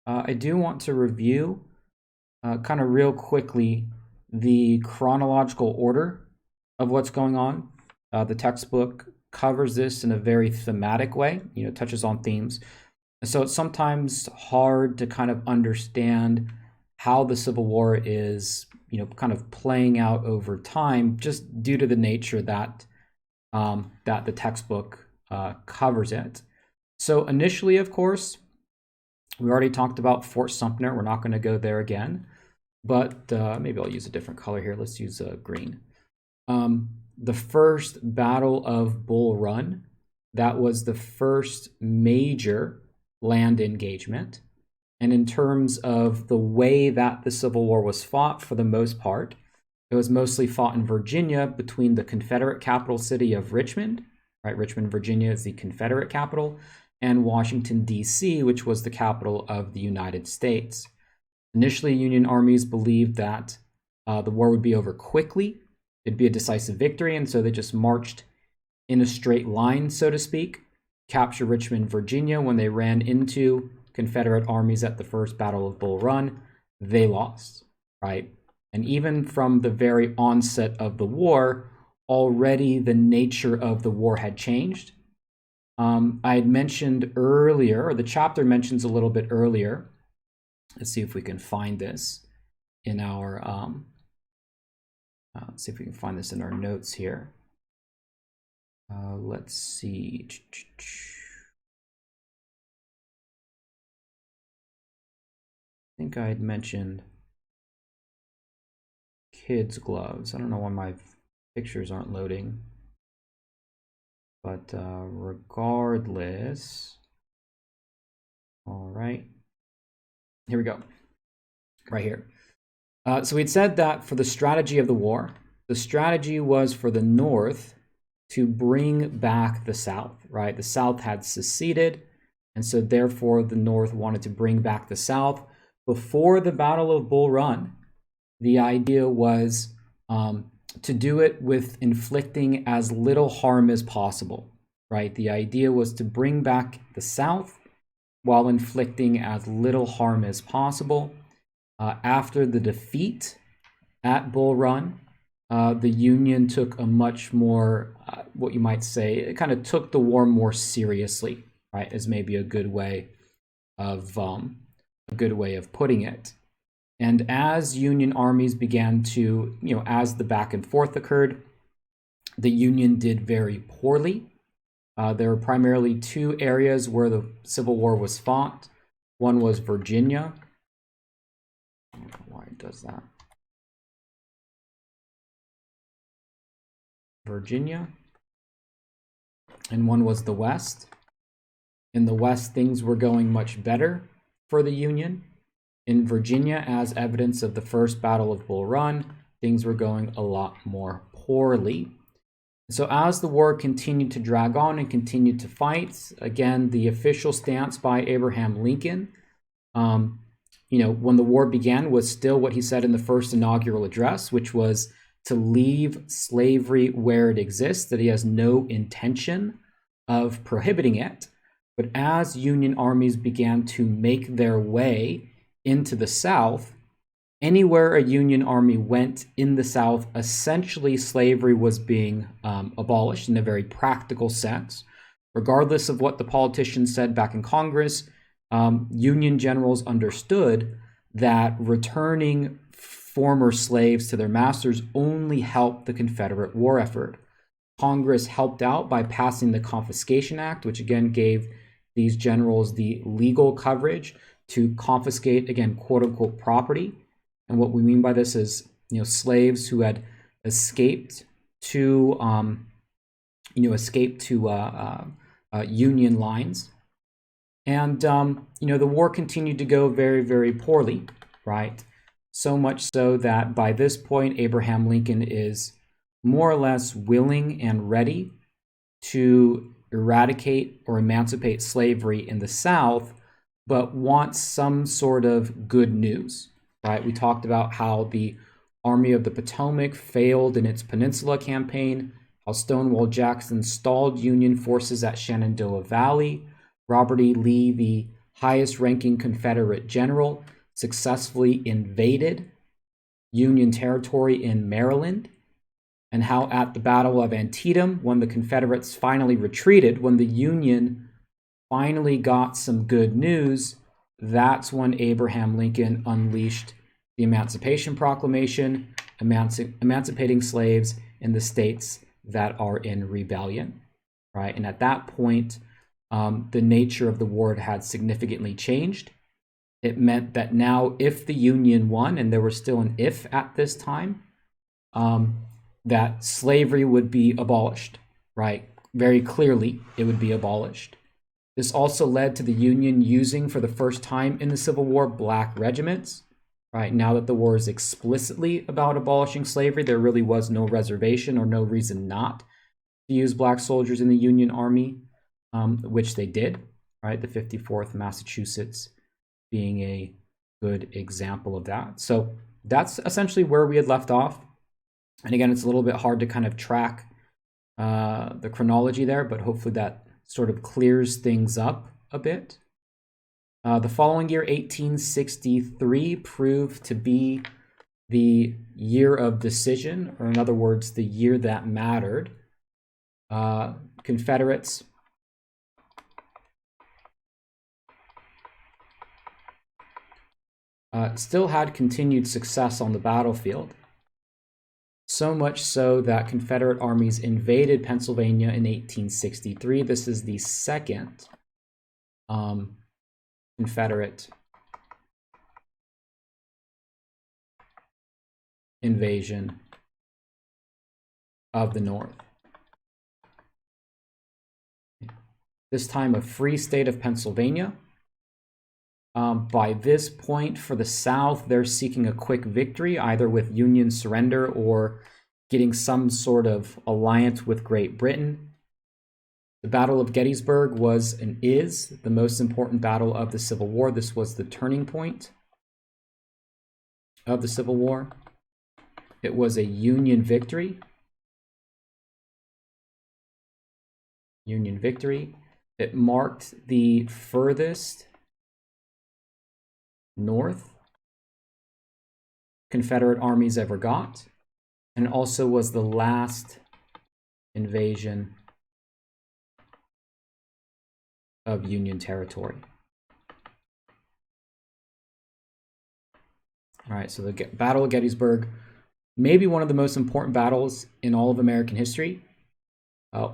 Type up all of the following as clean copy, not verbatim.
I do want to review kind of real quickly the chronological order of what's going on. The textbook covers this in a very thematic way, touches on themes. So it's sometimes hard to kind of understand how the Civil War is, kind of playing out over time, just due to the nature that that the textbook covers it. So initially, of course, we already talked about Fort Sumter. We're not going to go there again, but maybe I'll use a different color here. Let's use green. The first Battle of Bull Run, that was the first major land engagement. And in terms of the way that the Civil War was fought, for the most part, it was mostly fought in Virginia between the Confederate capital city of Richmond, right? Richmond, Virginia is the Confederate capital, and Washington, D.C., which was the capital of the United States. Initially, Union armies believed that the war would be over quickly. It'd be a decisive victory, and so they just marched in a straight line, so to speak, capture Richmond, Virginia. When they ran into Confederate armies at the first Battle of Bull Run, they lost, right? And even from the very onset of the war, already the nature of the war had changed. I had mentioned earlier, or the chapter mentions a little bit earlier. Let's see if we can find this in our, let's see if we can find this in our notes here. Let's see. I think I had mentioned kids' gloves. I don't know why my pictures aren't loading. But regardless, all right, here we go, right here. So we'd said that for the strategy of the war, the strategy was for the North to bring back the South, right? The South had seceded, and so therefore the North wanted to bring back the South. Before the Battle of Bull Run, the idea was to do it with inflicting as little harm as possible, right? The idea was to bring back the South while inflicting as little harm as possible. After the defeat at Bull Run, the Union took a much more, what you might say, it kind of took the war more seriously, right? As maybe a good way of putting it. And as Union armies began to, as the back and forth occurred, the Union did very poorly. There were primarily two areas where the Civil War was fought. One was Virginia. I don't know why it does that. Virginia. And one was the West. In the West, things were going much better for the Union. In Virginia, as evidence of the first Battle of Bull Run, things were going a lot more poorly. So as the war continued to drag on and continued to fight, again, the official stance by Abraham Lincoln, when the war began, was still what he said in the first inaugural address, which was to leave slavery where it exists, that he has no intention of prohibiting it. But as Union armies began to make their way into the South, anywhere a Union army went in the South, essentially slavery was being abolished in a very practical sense. Regardless of what the politicians said back in Congress, Union generals understood that returning former slaves to their masters only helped the Confederate war effort. Congress helped out by passing the Confiscation Act, which again gave these generals the legal coverage to confiscate, again, quote unquote, property. And what we mean by this is, slaves who had escaped to, Union lines. And, the war continued to go very, very poorly, right? So much so that by this point, Abraham Lincoln is more or less willing and ready to eradicate or emancipate slavery in the South, but wants some sort of good news, right? We talked about how the Army of the Potomac failed in its Peninsula campaign, how Stonewall Jackson stalled Union forces at Shenandoah Valley, Robert E. Lee, the highest ranking Confederate general, successfully invaded Union territory in Maryland, and how at the Battle of Antietam, when the Confederates finally retreated, when the Union finally got some good news, that's when Abraham Lincoln unleashed the Emancipation Proclamation, emancipating slaves in the states that are in rebellion, right? And at that point, the nature of the war had significantly changed. It meant that now if the Union won, and there was still an if at this time, that slavery would be abolished, right? Very clearly, it would be abolished. This also led to the Union using, for the first time in the Civil War, black regiments, right? Now that the war is explicitly about abolishing slavery, there really was no reservation or no reason not to use black soldiers in the Union Army, which they did, right? The 54th Massachusetts being a good example of that. So that's essentially where we had left off. And again, it's a little bit hard to kind of track the chronology there, but hopefully that sort of clears things up a bit. The following year, 1863, proved to be the year of decision, or in other words, the year that mattered. Confederates still had continued success on the battlefield. So much so that Confederate armies invaded Pennsylvania in 1863. This is the second Confederate invasion of the North. This time a free state of Pennsylvania. By this point, for the South, they're seeking a quick victory, either with Union surrender or getting some sort of alliance with Great Britain. The Battle of Gettysburg was and is the most important battle of the Civil War. This was the turning point of the Civil War. It was a Union victory. Union victory. It marked the furthest north Confederate armies ever got, and also was the last invasion of Union territory. All right, so the Battle of Gettysburg, maybe one of the most important battles in all of American history.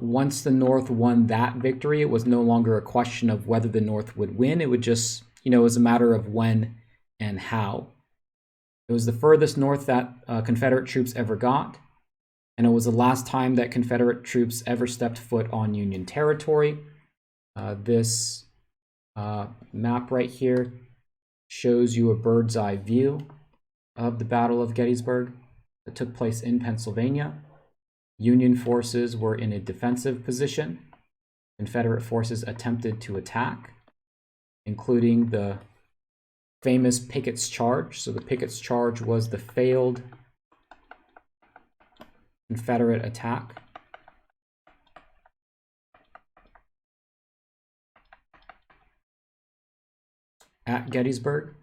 Once the North won that victory, it was no longer a question of whether the North would win. It would just, it was a matter of when and how. It was the furthest north that Confederate troops ever got, and it was the last time that Confederate troops ever stepped foot on Union territory. This map right here shows you a bird's eye view of the Battle of Gettysburg that took place in Pennsylvania. Union forces were in a defensive position. Confederate forces attempted to attack, including the famous Pickett's Charge. So the Pickett's Charge was the failed Confederate attack at Gettysburg,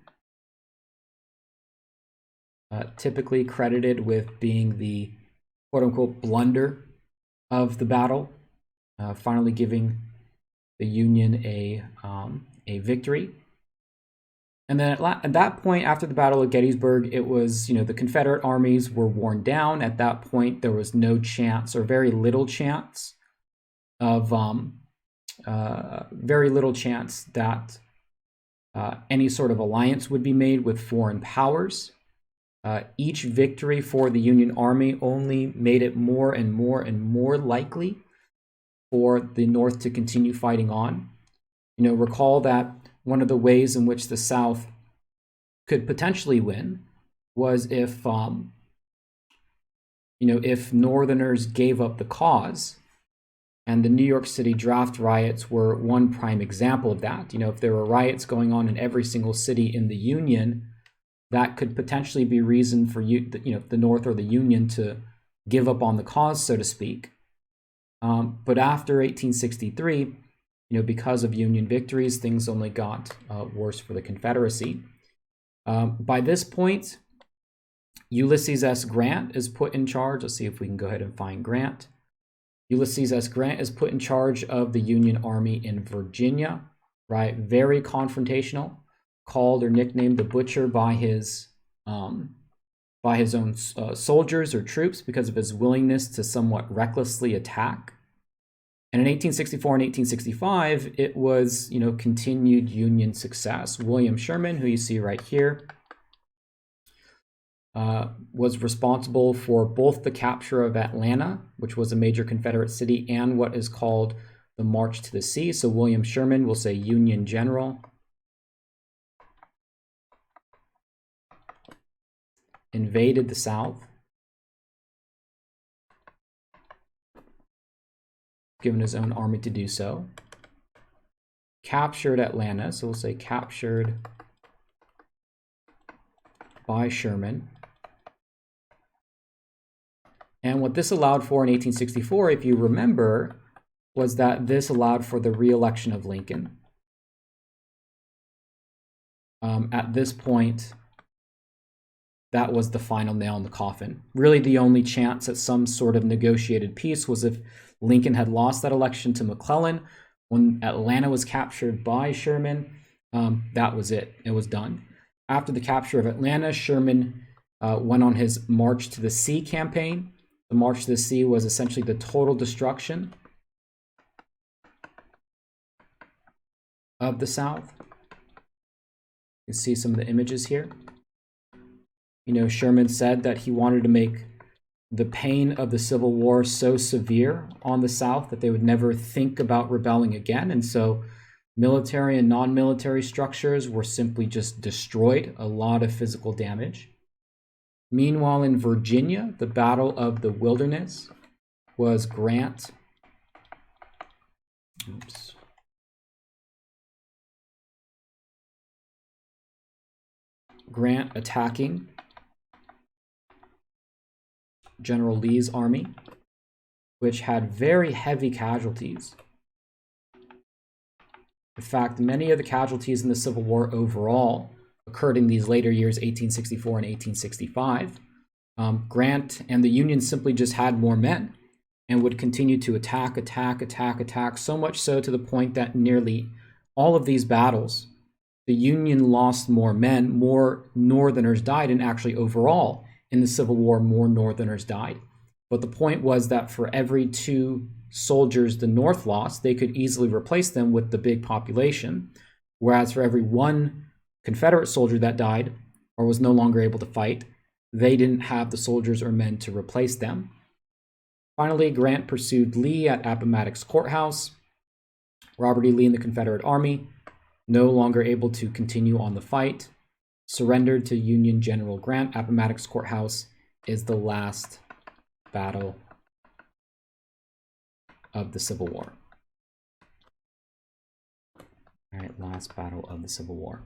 typically credited with being the quote-unquote blunder of the battle, finally giving the Union a victory. And then at that point, after the Battle of Gettysburg, it was, the Confederate armies were worn down. At that point, there was no chance, or very little chance, of that any sort of alliance would be made with foreign powers. Each victory for the Union Army only made it more and more and more likely for the North to continue fighting on. Recall that one of the ways in which the South could potentially win was if Northerners gave up the cause. And the New York City draft riots were one prime example of that. If there were riots going on in every single city in the Union, that could potentially be reason for the North or the Union to give up on the cause, so to speak. But after 1863, because of Union victories, things only got worse for the Confederacy. By this point, Ulysses S. Grant is put in charge. Let's see if we can go ahead and find Grant. Ulysses S. Grant is put in charge of the Union Army in Virginia, right? Very confrontational, called or nicknamed the Butcher by his own soldiers or troops because of his willingness to somewhat recklessly attack. And in 1864 and 1865, it was, continued Union success. William Sherman, who you see right here, was responsible for both the capture of Atlanta, which was a major Confederate city, and what is called the March to the Sea. So William Sherman, we'll say Union general, invaded the South, given his own army to do so, captured Atlanta, so we'll say captured by Sherman. And what this allowed for in 1864, if you remember, was that this allowed for the re-election of Lincoln. At this point, that was the final nail in the coffin. Really, the only chance at some sort of negotiated peace was if Lincoln had lost that election to McClellan. When Atlanta was captured by Sherman, that was it. It was done. After the capture of Atlanta, Sherman went on his March to the Sea campaign. The March to the Sea was essentially the total destruction of the South. You can see some of the images here. Sherman said that he wanted to make the pain of the Civil War so severe on the South that they would never think about rebelling again. And so military and non-military structures were simply just destroyed, a lot of physical damage. Meanwhile, in Virginia, the Battle of the Wilderness was Grant attacking General Lee's army, which had very heavy casualties. In fact, many of the casualties in the Civil War overall occurred in these later years, 1864 and 1865. Grant and the Union simply just had more men and would continue to attack, so much so to the point that nearly all of these battles, the Union lost more men, more Northerners died, and actually overall in the Civil War, more Northerners died. But the point was that for every 2 soldiers the North lost, they could easily replace them with the big population, whereas for every 1 Confederate soldier that died or was no longer able to fight, they didn't have the soldiers or men to replace them. Finally, Grant pursued Lee at Appomattox Courthouse. Robert E. Lee and the Confederate Army, no longer able to continue on the fight, surrendered to Union General Grant. Appomattox Courthouse is the last battle of the Civil War. All right, last battle of the Civil War.